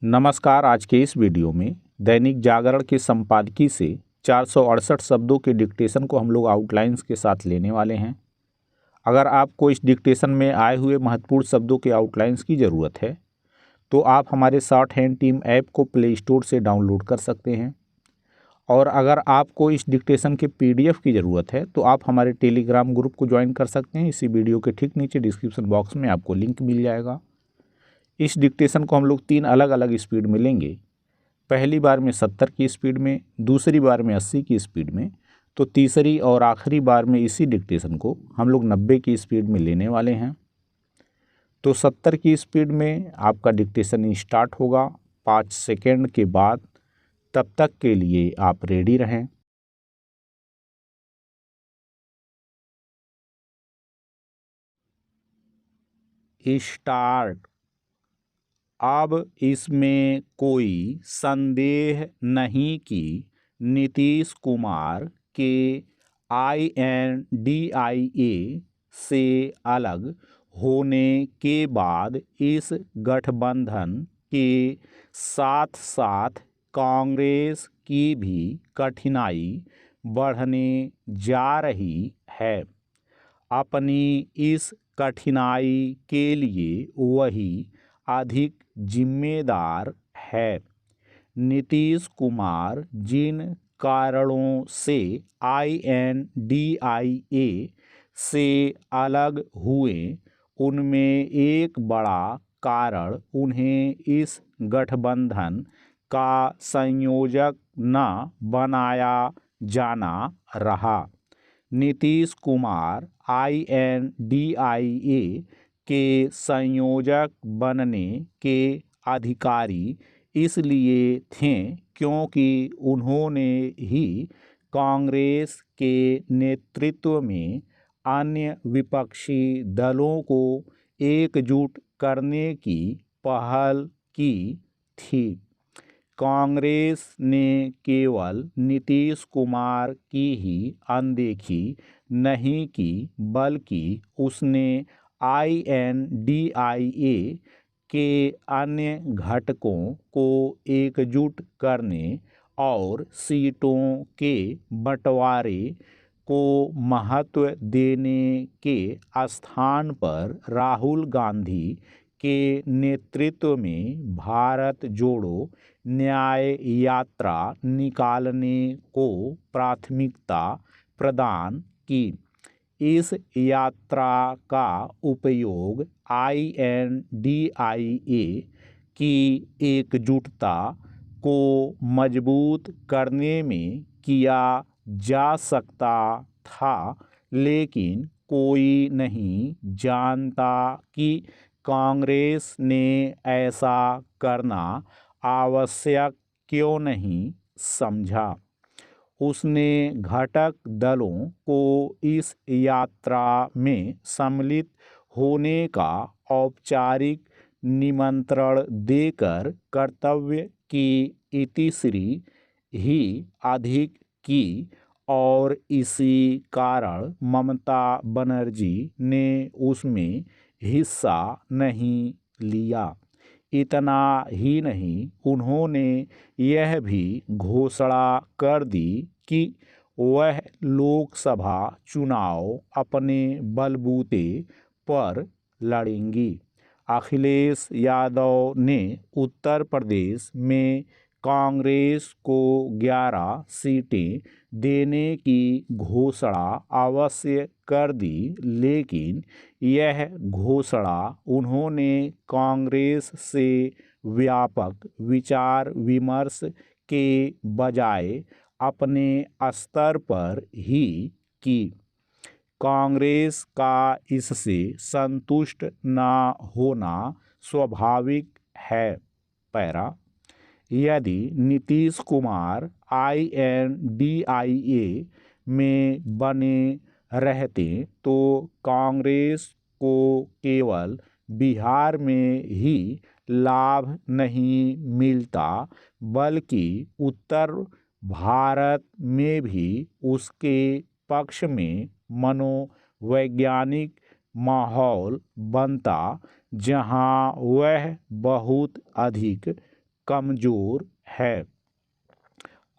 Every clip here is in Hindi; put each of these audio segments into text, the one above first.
नमस्कार। आज के इस वीडियो में दैनिक जागरण के संपादकीय से 468 शब्दों के डिक्टेशन को हम लोग आउटलाइंस के साथ लेने वाले हैं। अगर आपको इस डिक्टेशन में आए हुए महत्वपूर्ण शब्दों के आउटलाइंस की ज़रूरत है तो आप हमारे शॉर्ट हैंड टीम ऐप को प्ले स्टोर से डाउनलोड कर सकते हैं। और अगर आपको इस डिक्टेशन के PDF की ज़रूरत है तो आप हमारे टेलीग्राम ग्रुप को ज्वाइन कर सकते हैं। इसी वीडियो के ठीक नीचे डिस्क्रिप्शन बॉक्स में आपको लिंक मिल जाएगा। इस डिक्टेशन को हम लोग 3 अलग अलग स्पीड में लेंगे। पहली बार में 70 की स्पीड में, दूसरी बार में 80 की स्पीड में, तो तीसरी और आखिरी बार में इसी डिक्टेशन को हम लोग 90 की स्पीड में लेने वाले हैं। तो 70 की स्पीड में आपका डिक्टेशन स्टार्ट होगा 5 सेकेंड के बाद। तब तक के लिए आप रेडी रहें। स्टार्ट। अब इसमें कोई संदेह नहीं कि नीतीश कुमार के INDIA से अलग होने के बाद इस गठबंधन के साथ साथ कांग्रेस की भी कठिनाई बढ़ने जा रही है। अपनी इस कठिनाई के लिए वही अधिक जिम्मेदार है। नीतीश कुमार जिन कारणों से INDIA से अलग हुए उनमें एक बड़ा कारण उन्हें इस गठबंधन का संयोजक न बनाया जाना रहा। नीतीश कुमार INDIA के संयोजक बनने के अधिकारी इसलिए थे क्योंकि उन्होंने ही कांग्रेस के नेतृत्व में अन्य विपक्षी दलों को एकजुट करने की पहल की थी। कांग्रेस ने केवल नीतीश कुमार की ही अनदेखी नहीं की बल्कि उसने INDIA के अन्य घटकों को एकजुट करने और सीटों के बंटवारे को महत्व देने के स्थान पर राहुल गांधी के नेतृत्व में भारत जोड़ो न्याय यात्रा निकालने को प्राथमिकता प्रदान की। इस यात्रा का उपयोग INDIA की एकजुटता को मजबूत करने में किया जा सकता था, लेकिन कोई नहीं जानता कि कांग्रेस ने ऐसा करना आवश्यक क्यों नहीं समझा। उसने घटक दलों को इस यात्रा में सम्मिलित होने का औपचारिक निमंत्रण देकर कर्तव्य की इतिश्री ही अधिक की और इसी कारण ममता बनर्जी ने उसमें हिस्सा नहीं लिया। इतना ही नहीं, उन्होंने यह भी घोषणा कर दी कि वह लोकसभा चुनाव अपने बलबूते पर लड़ेंगी। अखिलेश यादव ने उत्तर प्रदेश में कांग्रेस को 11 सीटें देने की घोषणा अवश्य कर दी, लेकिन यह घोषणा उन्होंने कांग्रेस से व्यापक विचार विमर्श के बजाय अपने स्तर पर ही की। कांग्रेस का इससे संतुष्ट न होना स्वाभाविक है। पैरा। यदि नीतीश कुमार INDIA में बने रहते तो कांग्रेस को केवल बिहार में ही लाभ नहीं मिलता बल्कि उत्तर भारत में भी उसके पक्ष में मनोवैज्ञानिक माहौल बनता, जहां वह बहुत अधिक कमज़ोर है।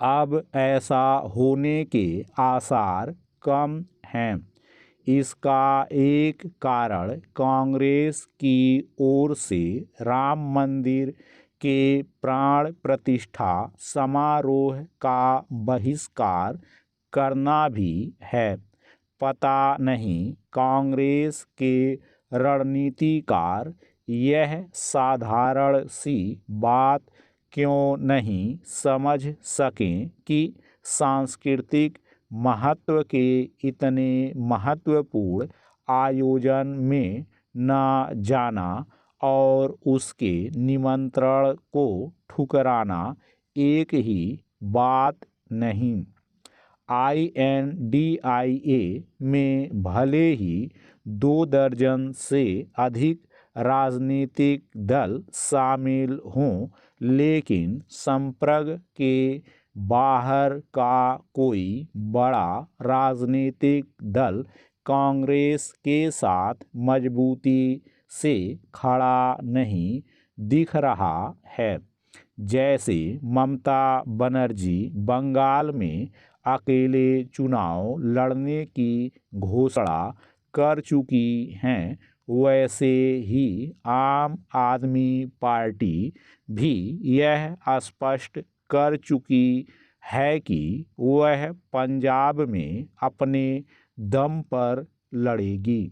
अब ऐसा होने के आसार कम हैं। इसका एक कारण कांग्रेस की ओर से राम मंदिर के प्राण प्रतिष्ठा समारोह का बहिष्कार करना भी है। पता नहीं कांग्रेस के रणनीतिकार यह साधारण सी बात क्यों नहीं समझ सकें कि सांस्कृतिक महत्व के इतने महत्वपूर्ण आयोजन में न जाना और उसके निमंत्रण को ठुकराना एक ही बात नहीं। INDIA में भले ही 2 दर्जन से अधिक राजनीतिक दल शामिल हों, लेकिन संप्रग के बाहर का कोई बड़ा राजनीतिक दल कांग्रेस के साथ मजबूती से खड़ा नहीं दिख रहा है। जैसे ममता बनर्जी बंगाल में अकेले चुनाव लड़ने की घोषणा कर चुकी हैं, वैसे ही आम आदमी पार्टी भी यह स्पष्ट कर चुकी है कि वह पंजाब में अपने दम पर लड़ेगी।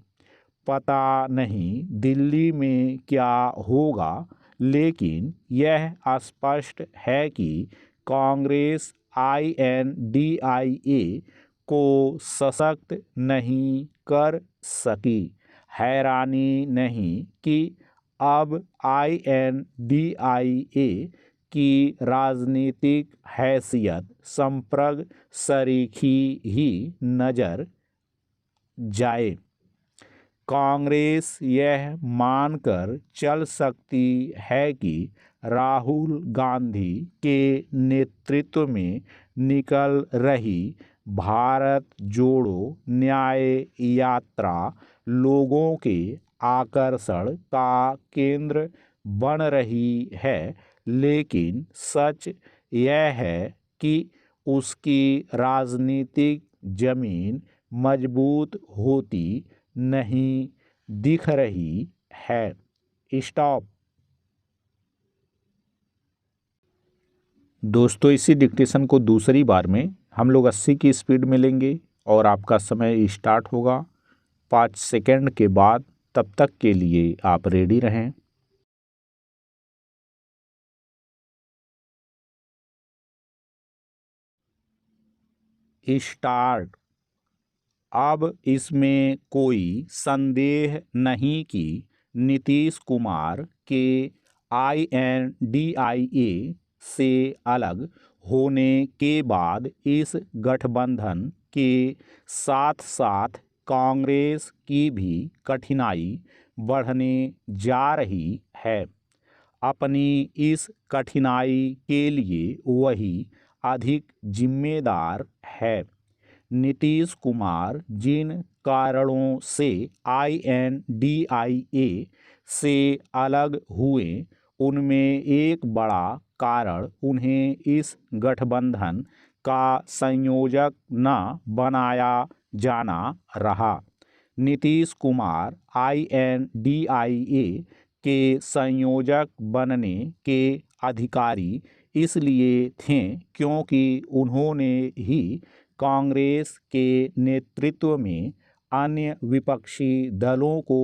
पता नहीं दिल्ली में क्या होगा, लेकिन यह स्पष्ट है कि कांग्रेस INDIA को सशक्त नहीं कर सकी। हैरानी नहीं कि अब INDIA की राजनीतिक हैसियत संप्रग सरीखी ही नजर जाए। कांग्रेस यह मानकर चल सकती है कि राहुल गांधी के नेतृत्व में निकल रही भारत जोड़ो न्याय यात्रा लोगों के आकर्षण का केंद्र बन रही है, लेकिन सच यह है कि उसकी राजनीतिक जमीन मजबूत होती नहीं दिख रही है। स्टॉप। दोस्तों, इसी डिक्टेशन को दूसरी बार में हम लोग 80 की स्पीड में लेंगे और आपका समय स्टार्ट होगा 5 सेकंड के बाद। तब तक के लिए आप रेडी रहें। स्टार्ट। अब इसमें कोई संदेह नहीं कि नीतीश कुमार के INDIA से अलग होने के बाद इस गठबंधन के साथ साथ कांग्रेस की भी कठिनाई बढ़ने जा रही है। अपनी इस कठिनाई के लिए वही अधिक जिम्मेदार है। नीतीश कुमार जिन कारणों से INDIA से अलग हुए, उनमें एक बड़ा कारण उन्हें इस गठबंधन का संयोजक न बनाया जाना रहा। नीतीश कुमार INDIA के संयोजक बनने के अधिकारी इसलिए थे क्योंकि उन्होंने ही कांग्रेस के नेतृत्व में अन्य विपक्षी दलों को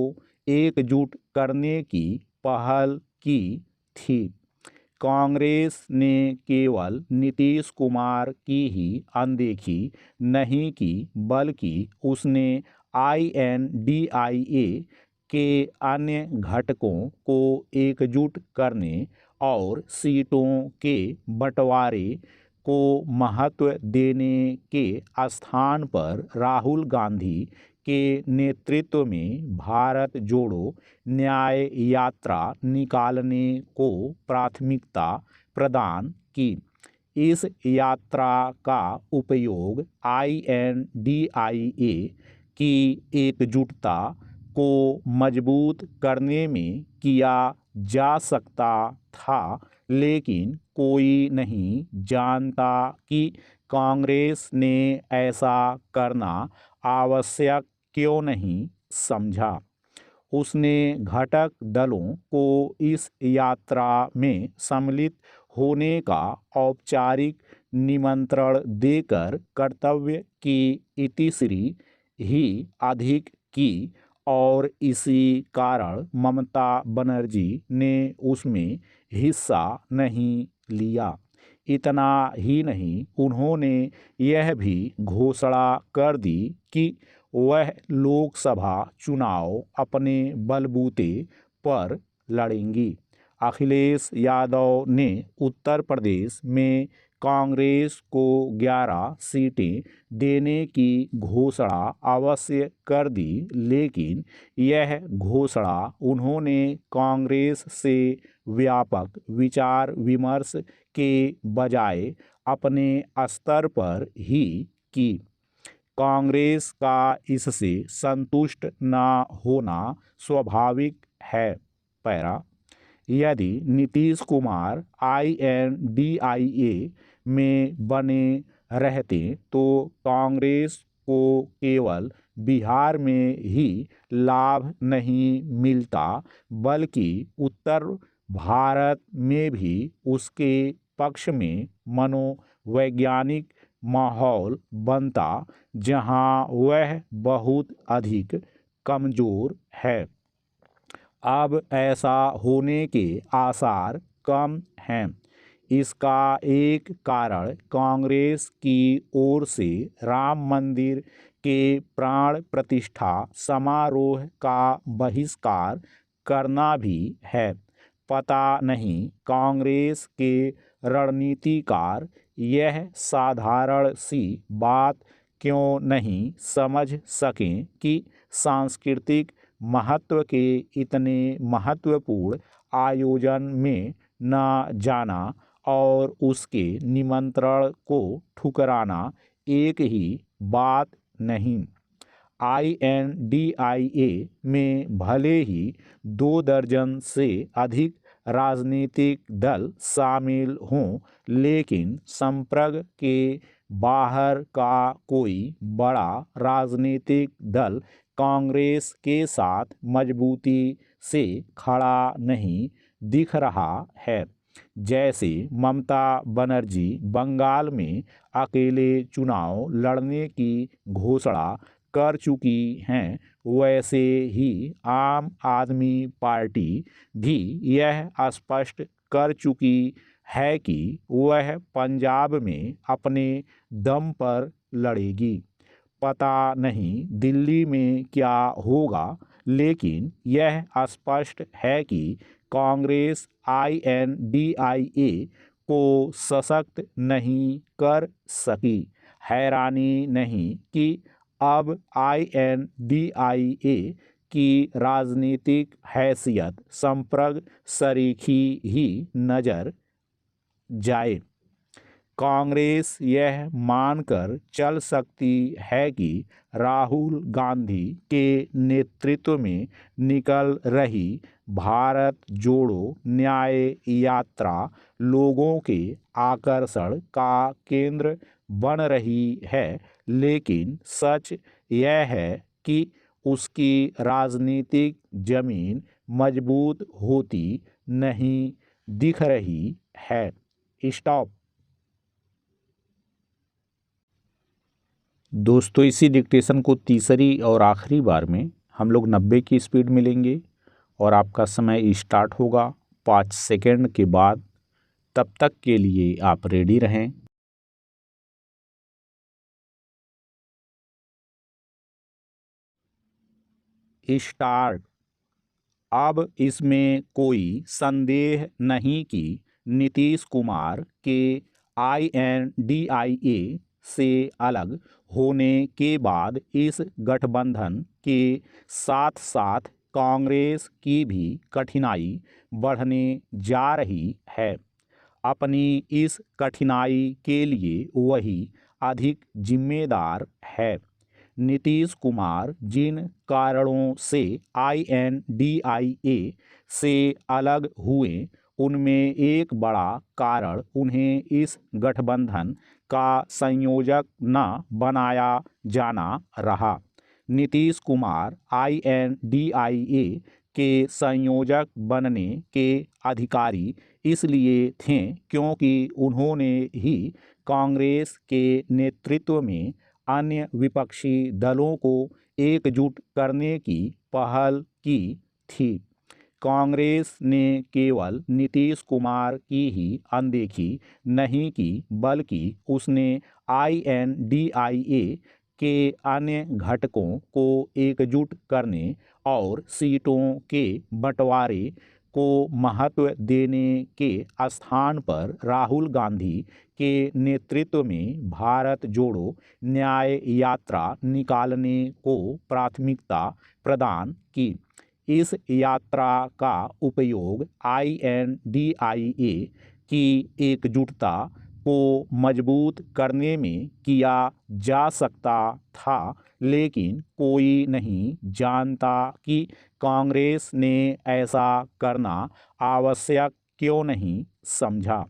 एकजुट करने की पहल की थी। कांग्रेस ने केवल नीतीश कुमार की ही अनदेखी नहीं की, बल्कि उसने INDIA के अन्य घटकों को एकजुट करने और सीटों के बंटवारे को महत्व देने के स्थान पर राहुल गांधी के नेतृत्व में भारत जोड़ो न्याय यात्रा निकालने को प्राथमिकता प्रदान की। इस यात्रा का उपयोग INDIA की एकजुटता को मजबूत करने में किया जा सकता था, लेकिन कोई नहीं जानता कि कांग्रेस ने ऐसा करना आवश्यक क्यों नहीं समझा। उसने घटक दलों को इस यात्रा में सम्मिलित होने का औपचारिक निमंत्रण देकर कर्तव्य की इतिश्री ही अधिक की और इसी कारण ममता बनर्जी ने उसमें हिस्सा नहीं लिया। इतना ही नहीं, उन्होंने यह भी घोषणा कर दी कि वह लोकसभा चुनाव अपने बलबूते पर लड़ेंगी। अखिलेश यादव ने उत्तर प्रदेश में कांग्रेस को 11 सीटें देने की घोषणा अवश्य कर दी, लेकिन यह घोषणा उन्होंने कांग्रेस से व्यापक विचार विमर्श के बजाय अपने स्तर पर ही की। कांग्रेस का इससे संतुष्ट न होना स्वाभाविक है। पैरा, यदि नीतीश कुमार INDIA में बने रहते तो कांग्रेस को केवल बिहार में ही लाभ नहीं मिलता, बल्कि उत्तर भारत में भी उसके पक्ष में मनोवैज्ञानिक माहौल बनता, जहां वह बहुत अधिक कमजोर है। अब ऐसा होने के आसार कम हैं। इसका एक कारण कांग्रेस की ओर से राम मंदिर के प्राण प्रतिष्ठा समारोह का बहिष्कार करना भी है। पता नहीं कांग्रेस के रणनीतिकार यह साधारण सी बात क्यों नहीं समझ सकें कि सांस्कृतिक महत्व के इतने महत्वपूर्ण आयोजन में न जाना और उसके निमंत्रण को ठुकराना एक ही बात नहीं। INDIA में भले ही 2 दर्जन से अधिक राजनीतिक दल शामिल हों, लेकिन संप्रग के बाहर का कोई बड़ा राजनीतिक दल कांग्रेस के साथ मजबूती से खड़ा नहीं दिख रहा है। जैसे ममता बनर्जी बंगाल में अकेले चुनाव लड़ने की घोषणा कर चुकी हैं, वैसे ही आम आदमी पार्टी भी यह स्पष्ट कर चुकी है कि वह पंजाब में अपने दम पर लड़ेगी। पता नहीं दिल्ली में क्या होगा, लेकिन यह स्पष्ट है कि कांग्रेस INDIA को सशक्त नहीं कर सकी। हैरानी नहीं कि अब INDIA की राजनीतिक हैसियत संप्रग सरीखी ही नजर जाए। कांग्रेस यह मानकर चल सकती है कि राहुल गांधी के नेतृत्व में निकल रही भारत जोड़ो न्याय यात्रा लोगों के आकर्षण का केंद्र बन रही है, लेकिन सच यह है कि उसकी राजनीतिक जमीन मजबूत होती नहीं दिख रही है। स्टॉप। दोस्तों, इसी डिक्टेशन को तीसरी और आखिरी बार में हम लोग 90 की स्पीड में लेंगे और आपका समय स्टार्ट होगा 5 सेकंड के बाद। तब तक के लिए आप रेडी रहें। स्टार्ट। अब इसमें कोई संदेह नहीं कि नीतीश कुमार के INDIA से अलग होने के बाद इस गठबंधन के साथ साथ कांग्रेस की भी कठिनाई बढ़ने जा रही है। अपनी इस कठिनाई के लिए वही अधिक जिम्मेदार है। नीतीश कुमार जिन कारणों से INDIA से अलग हुए, उनमें एक बड़ा कारण उन्हें इस गठबंधन का संयोजक न बनाया जाना रहा। नीतीश कुमार INDIA के संयोजक बनने के अधिकारी इसलिए थे क्योंकि उन्होंने ही कांग्रेस के नेतृत्व में अन्य विपक्षी दलों को एकजुट करने की पहल की थी। कांग्रेस ने केवल नीतीश कुमार की ही अनदेखी नहीं की, बल्कि उसने INDIA के अन्य घटकों को एकजुट करने और सीटों के बंटवारे को महत्व देने के स्थान पर राहुल गांधी के नेतृत्व में भारत जोड़ो न्याय यात्रा निकालने को प्राथमिकता प्रदान की। इस यात्रा का उपयोग INDIA की एकजुटता को मजबूत करने में किया जा सकता था, लेकिन कोई नहीं जानता कि कांग्रेस ने ऐसा करना आवश्यक क्यों नहीं समझा।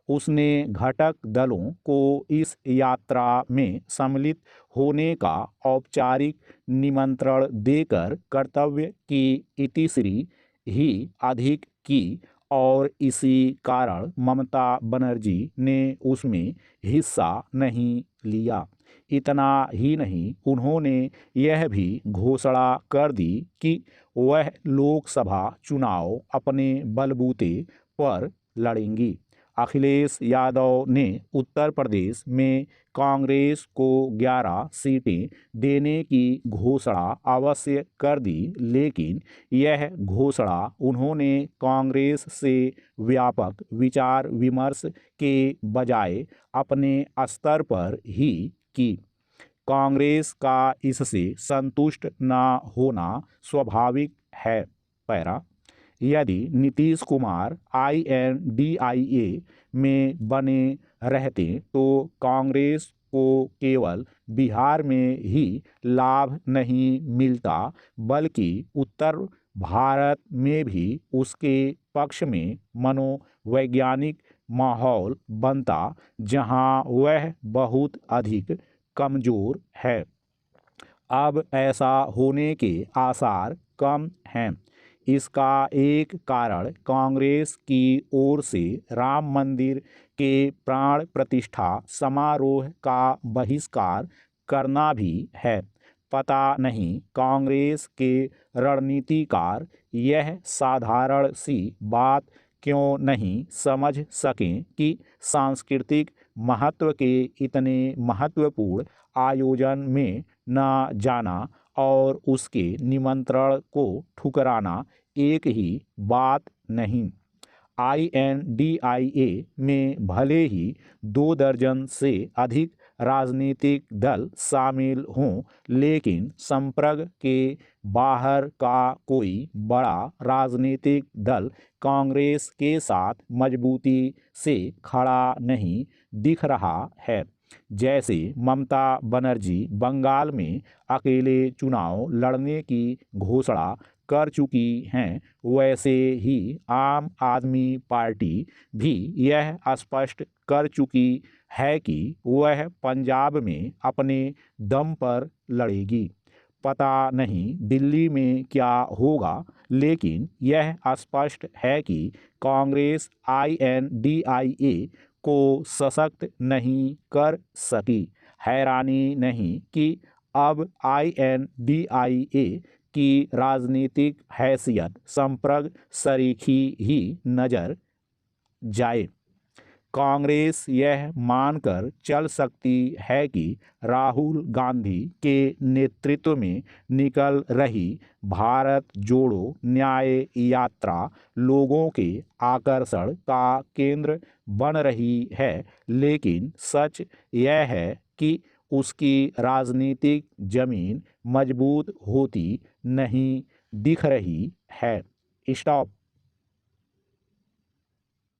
उसने घटक दलों को इस यात्रा में सम्मिलित होने का औपचारिक निमंत्रण देकर कर्तव्य की इतिश्री ही अधिक की और इसी कारण ममता बनर्जी ने उसमें हिस्सा नहीं लिया। इतना ही नहीं, उन्होंने यह भी घोषणा कर दी कि वह लोकसभा चुनाव अपने बलबूते पर लड़ेंगी। अखिलेश यादव ने उत्तर प्रदेश में कांग्रेस को 11 सीटें देने की घोषणा अवश्य कर दी, लेकिन यह घोषणा उन्होंने कांग्रेस से व्यापक विचार विमर्श के बजाय अपने स्तर पर ही की। कांग्रेस का इससे संतुष्ट न होना स्वाभाविक है। पैरा यदि नीतीश कुमार INDIA में बने रहते तो कांग्रेस को केवल बिहार में ही लाभ नहीं मिलता, बल्कि उत्तर भारत में भी उसके पक्ष में मनोवैज्ञानिक माहौल बनता, जहां वह बहुत अधिक कमजोर है। अब ऐसा होने के आसार कम हैं। इसका एक कारण कांग्रेस की ओर से राम मंदिर के प्राण प्रतिष्ठा समारोह का बहिष्कार करना भी है। पता नहीं कांग्रेस के रणनीतिकार यह साधारण सी बात क्यों नहीं समझ सकें कि सांस्कृतिक महत्व के इतने महत्वपूर्ण आयोजन में न जाना और उसके निमंत्रण को ठुकराना एक ही बात नहीं। INDIA में भले ही 2 दर्जन से अधिक राजनीतिक दल शामिल हों, लेकिन संप्रग के बाहर का कोई बड़ा राजनीतिक दल कांग्रेस के साथ मजबूती से खड़ा नहीं दिख रहा है। जैसे ममता बनर्जी बंगाल में अकेले चुनाव लड़ने की घोषणा कर चुकी हैं, वैसे ही आम आदमी पार्टी भी यह स्पष्ट कर चुकी है कि वह पंजाब में अपने दम पर लड़ेगी। पता नहीं दिल्ली में क्या होगा, लेकिन यह स्पष्ट है कि कांग्रेस INDIA को सशक्त नहीं कर सकी। हैरानी नहीं कि अब INDIA की राजनीतिक हैसियत संप्रग सरीखी ही नजर जाए। कांग्रेस यह मानकर चल सकती है कि राहुल गांधी के नेतृत्व में निकल रही भारत जोड़ो न्याय यात्रा लोगों के आकर्षण का केंद्र बन रही है, लेकिन सच यह है कि उसकी राजनीतिक जमीन मजबूत होती नहीं दिख रही है। स्टॉप।